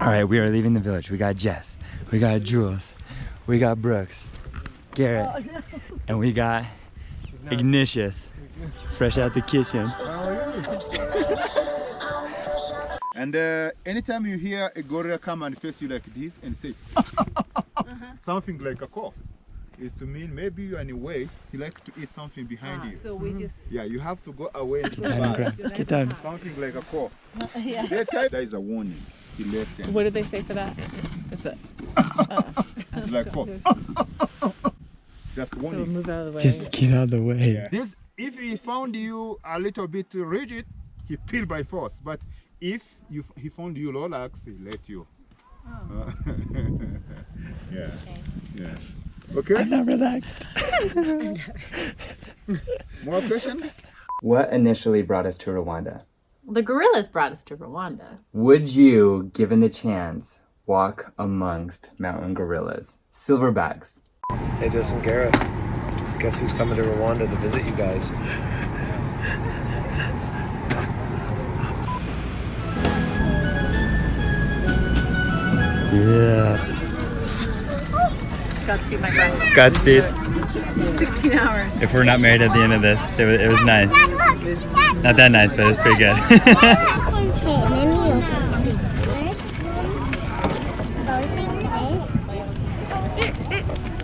All right, we are leaving the village. We got Jess, we got Jules, we got Brooks, Garrett, and we got Ignatius, fresh out the kitchen. And anytime you hear a gorilla come and face you like this and say something like a cough, is to mean maybe you're in a way he likes to eat something behind you. So we just... Yeah, you have to go away to the down, back. get down. Something like a cough. Yeah. That is a warning. He left and What did they say for that? It's a... it's like cough. Just So warning. move out of the way. Just get out of the way. Yeah. This, if he found you a little bit rigid, he peeled by force. But if he found you relaxed, he let you. Oh. Yeah. Yeah. Okay. I'm not relaxed. More questions? What initially brought us to Rwanda? The gorillas brought us to Rwanda. Would you, given the chance, walk amongst mountain gorillas? Silverbacks. Hey, Jess and Garrett. Guess who's coming to Rwanda to visit you guys? Yeah. Godspeed, my friend. Godspeed. 16 hours. If we're not married at the end of this, it was nice. Not that nice, but it was pretty good. Okay, let me open it first.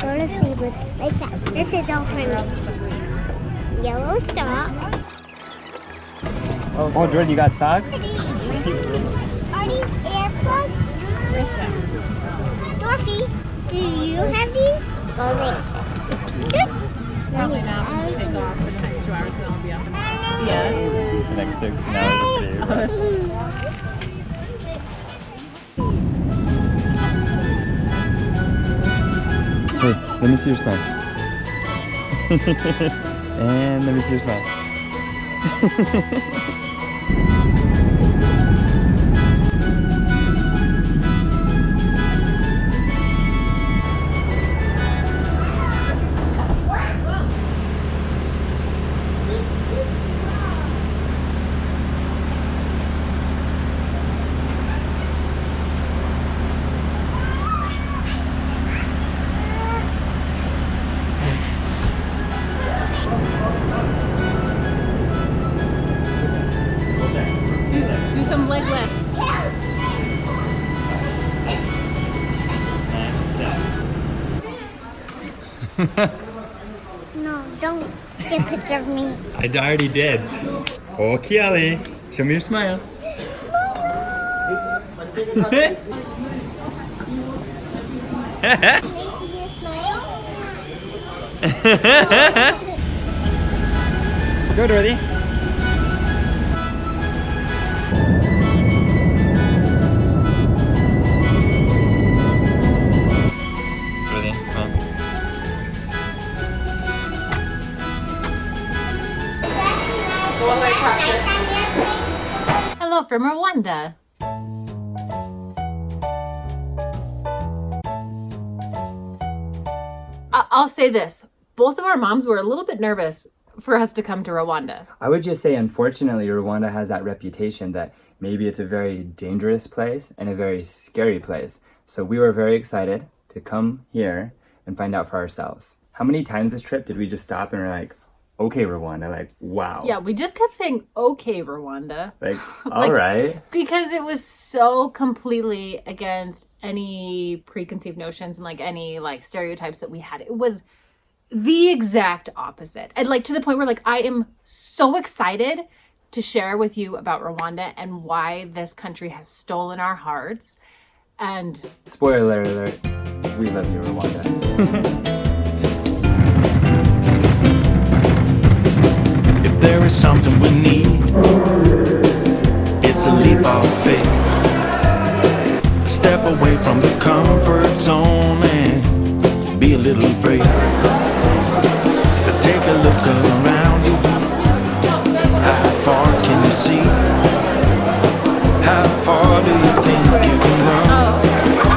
Go to sleep with this. Like that. This is all for me. Yellow socks. Oh, Jordan, you got socks? Are these AirPods? Dorothy, do you have these? Go like this. Probably now take off for the next 2 hours and then I'll be up and yeah. The next 16 hours of Hey, let me see your smile. And let me see your smile. Do some leg lifts. No, don't get a picture of me. I already did. Oh, Kiali, show me your smile. Can I see your smile? Go, Dorothy. Dorothy, smile. Hello from Rwanda. I'll say this. Both of our moms were a little bit nervous for us to come to Rwanda. I would just say, unfortunately, Rwanda has that reputation that maybe it's a very dangerous place and a very scary place. So we were very excited to come here and find out for ourselves. How many times this trip did we just stop and we're like, okay, Rwanda, like, wow. Yeah, we just kept saying, okay, Rwanda. Like, all right. Because it was so completely against any preconceived notions and like any like stereotypes that we had. It was the exact opposite. And like to the point where like I am so excited to share with you about Rwanda and why this country has stolen our hearts. And Spoiler alert, we love you, Rwanda. If there is something we need, it's a leap of faith. Step away from the comfort zone and be a little brave. So take a look around you. How far can you see? How far do you think you can run?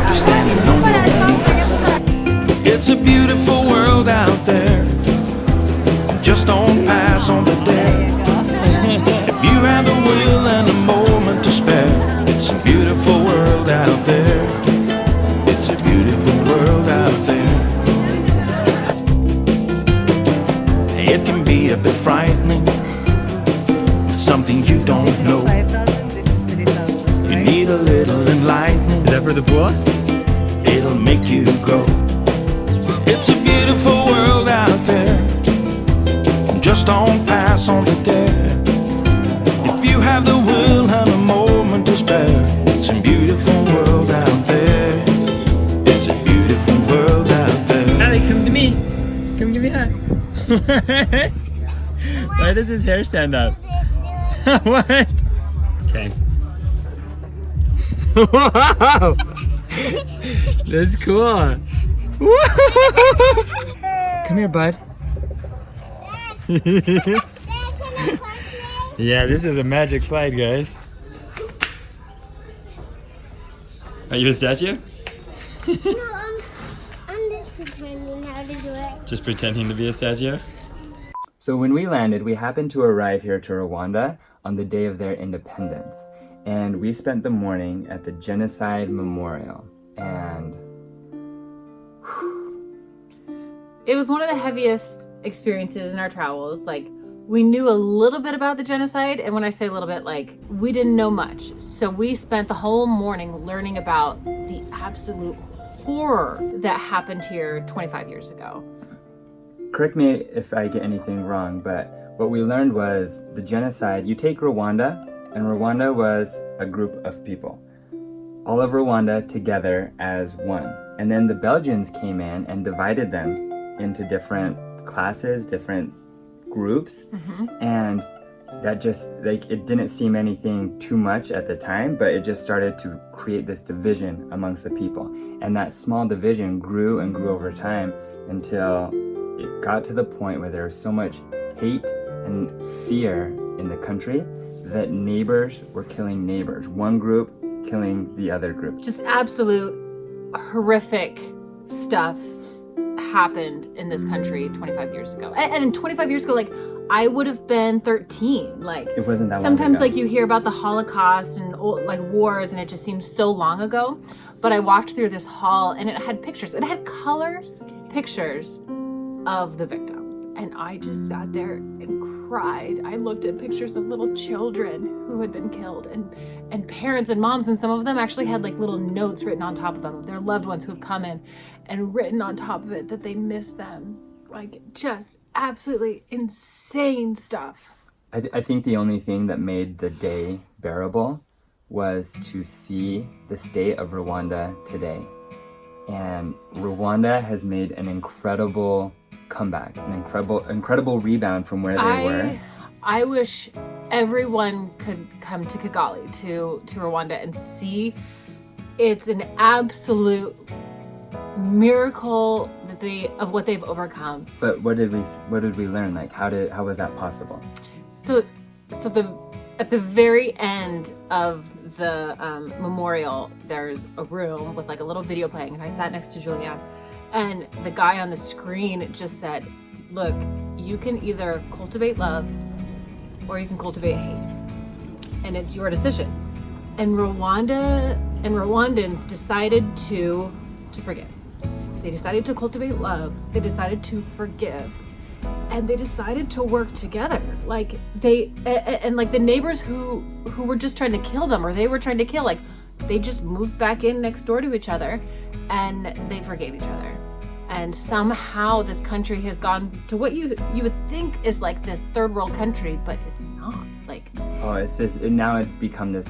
Just standing on your knees. It's a beautiful world out there. Just don't pass on the day. If you have the will and a moment to spare, it's a beautiful world out there. for the pool? It'll make you grow. It's a beautiful world out there. Just don't pass on the dare. If you have the will and a moment to spare, it's a beautiful world out there. It's a beautiful world out there. Ali, come to me. Come give me a hug. Why does his hair stand up? What? Okay. Wow! That's cool. Come here, bud. Yeah, this is a magic slide, guys. Are you a statue? No, I'm just pretending how to do it. Just pretending to be a statue? So when we landed, we happened to arrive here to Rwanda on the day of their independence. And we spent the morning at the Genocide Memorial. And It was one of the heaviest experiences in our travels. Like, we knew a little bit about the genocide, and when I say a little bit, like, we didn't know much. So we spent the whole morning learning about the absolute horror that happened here 25 years ago. correct me if I get anything wrong, but what we learned was the genocide, you take Rwanda, and Rwanda was a group of people. All of Rwanda together as one. And then the Belgians came in and divided them into different classes, different groups. And that just, like, it didn't seem anything too much at the time, but it just started to create this division amongst the people. And that small division grew and grew over time until it got to the point where there was so much hate and fear in the country that neighbors were killing neighbors. One group killing the other group. Just absolute horrific stuff happened in this country 25 years ago. And 25 years ago, like, I would have been 13. Like, It wasn't that long sometimes ago. like you hear about the Holocaust and like wars, and it just seems so long ago. But I walked through this hall and it had pictures. It had color pictures of the victims, and I just sat there and cried. I looked at pictures of little children who had been killed, and parents and moms, and some of them actually had like little notes written on top of them, their loved ones who have come in, and written on top of it that they miss them. Like, just absolutely insane stuff. I think the only thing that made the day bearable was to see the state of Rwanda today. And Rwanda has made an incredible comeback, an incredible rebound from where they were. I wish everyone could come to Kigali, to Rwanda, and see. It's an absolute miracle of what they've overcome. But what did we learn? Like, how was that possible? So at the very end of the memorial, there's a room with like a little video playing, and I sat next to Julianne, and the guy on the screen just said, "Look, you can either cultivate love or you can cultivate hate, and it's your decision." And Rwanda and Rwandans decided to forgive. They decided to cultivate love. They decided to forgive. And they decided to work together. Like, and like the neighbors who were just trying to kill them, or they were trying to kill, like, they just moved back in next door to each other, and they forgave each other. And somehow this country has gone to what you would think is like this third world country, but it's not. Like, Oh, now it's become this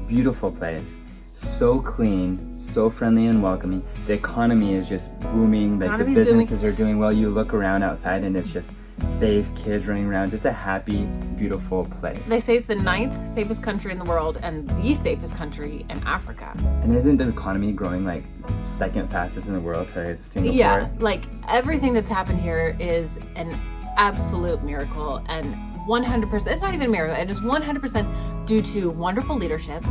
beautiful place. So clean, so friendly and welcoming. The economy is just booming. Like, the Economy's businesses are doing well. You look around outside and it's just safe, kids running around, just a happy, beautiful place. they say it's the 9th safest country in the world and the safest country in Africa. And isn't the economy growing like second fastest in the world to Singapore? Yeah, like everything that's happened here is an absolute miracle, and 100%, it's not even a miracle, it is 100% due to wonderful leadership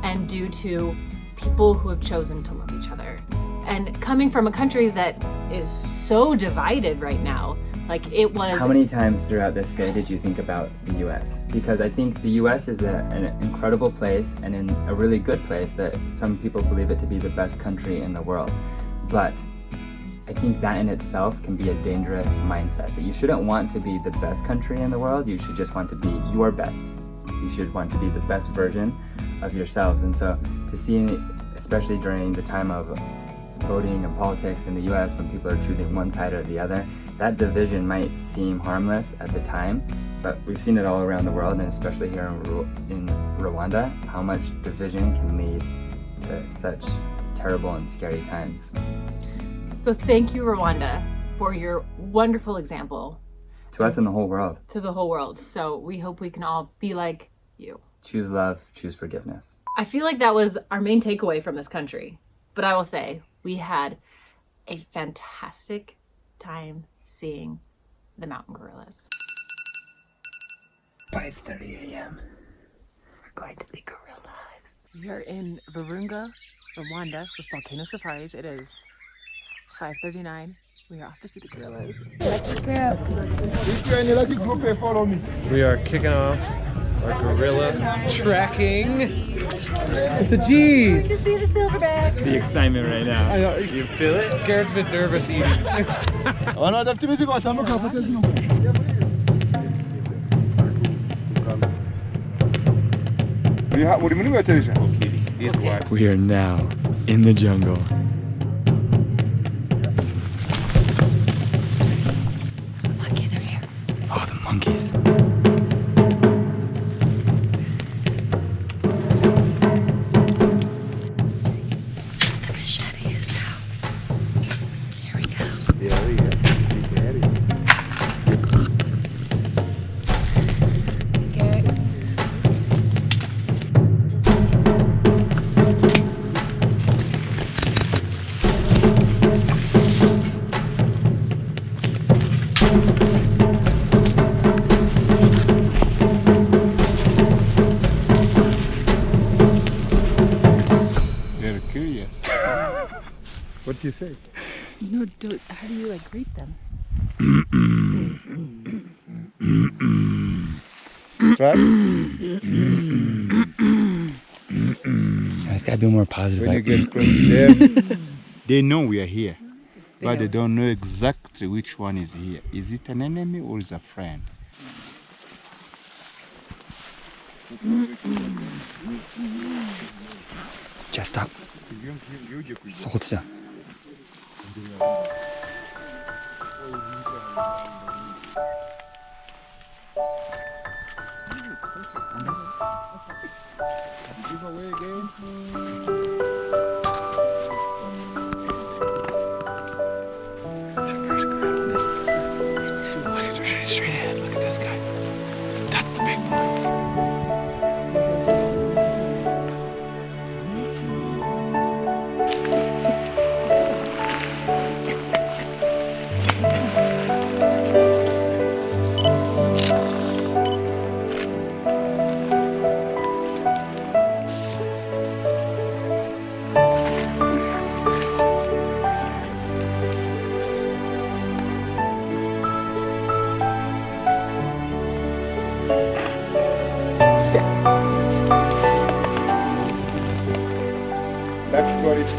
and due to people who have chosen to love each other. And coming from a country that is so divided right now, like, it was... How many times throughout this day did you think about the US? Because I think the US is an incredible place, and in a really good place, that some people believe it to be the best country in the world. But I think that in itself can be a dangerous mindset, that you shouldn't want to be the best country in the world, you should just want to be your best. You should want to be the best version of yourselves. And so to see especially during the time of voting and politics in the US when people are choosing one side or the other. That division might seem harmless at the time, but we've seen it all around the world, and especially here in Rwanda, how much division can lead to such terrible and scary times. So thank you, Rwanda, for your wonderful example. To us and the whole world. To the whole world. So we hope we can all be like you. Choose love, choose forgiveness. I feel like that was our main takeaway from this country. But I will say, we had a fantastic time seeing the mountain gorillas. 5:30 a.m. We're going to see gorillas. We are in Virunga, Rwanda with Volcano Safaris. It is 5:39. We are off to see the gorillas. If you're in a lucky group, follow me. We are kicking off our gorilla tracking with the G's. See the silverback. The excitement right now. I know, you feel it? Garrett's been nervous eating. We are now in the jungle. Monkeys are here. Oh, the monkeys. Machete is out. Here we go. They're curious. What do you say? No, don't. How do you like greet them? It's gotta be more positive. When you get close to them, they know we are here, but they don't know exactly which one is here. Is it an enemy or is it a friend? Just stop. Hold still. Give away again. It's our first gorilla. Straight ahead. Look at this guy. That's the big one. That's what it's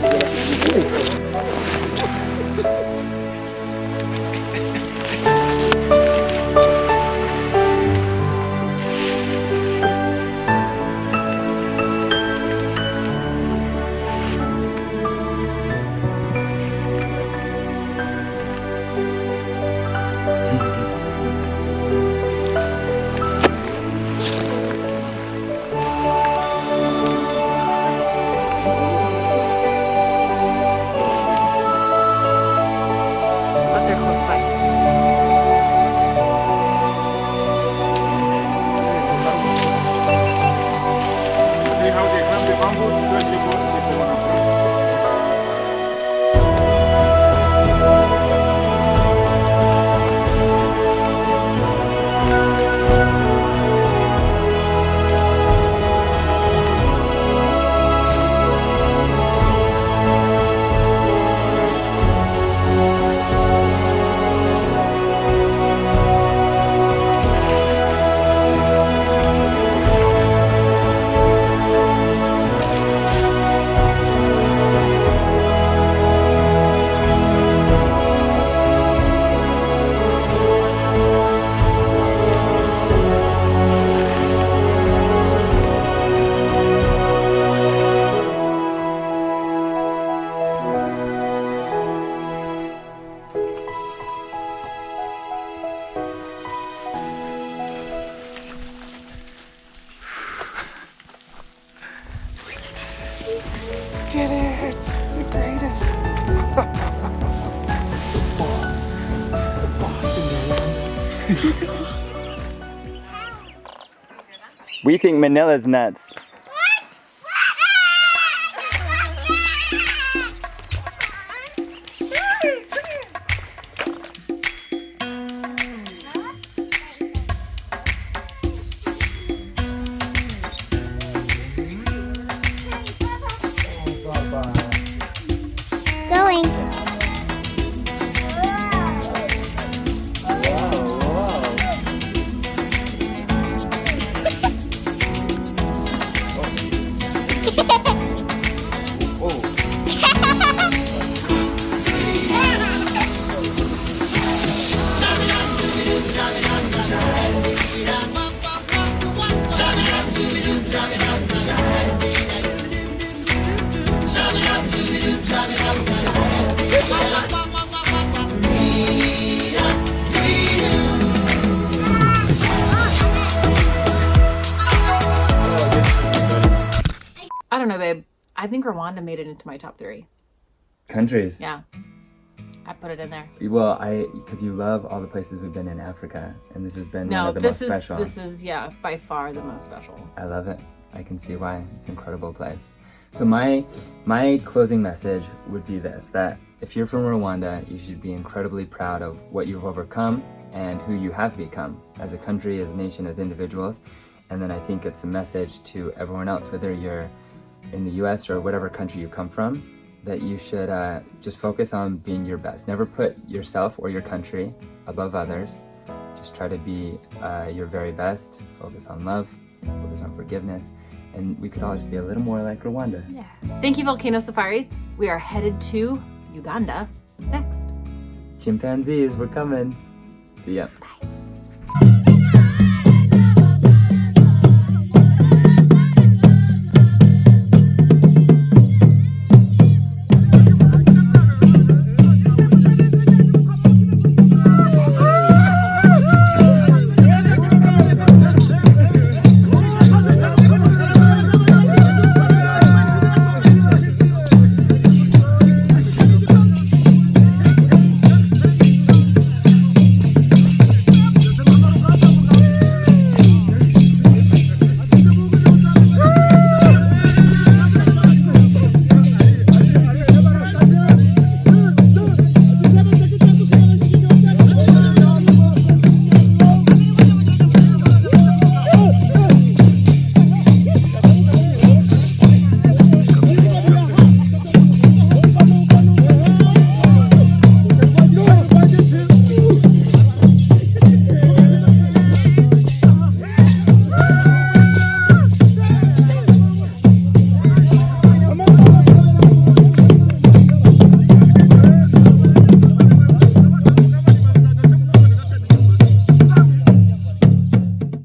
But they're close by. The greatest. The boss. The boss in Rwanda. We think Manilla's nuts. Going. I don't know, babe. I think Rwanda made it into my top 3. Countries. Yeah. I put it in there. Well, because you love all the places we've been in Africa, and this has been one of the most special. This is by far the most special. I love it. I can see why. It's an incredible place. So my closing message would be this, that if you're from Rwanda, you should be incredibly proud of what you've overcome and who you have become as a country, as a nation, as individuals. And then I think it's a message to everyone else, whether you're in the US or whatever country you come from, that you should just focus on being your best. Never put yourself or your country above others. Just try to be your very best. Focus on love, focus on forgiveness, and we could all just be a little more like Rwanda. Yeah. Thank you, Volcano Safaris. We are headed to Uganda next. Chimpanzees, we're coming. See ya.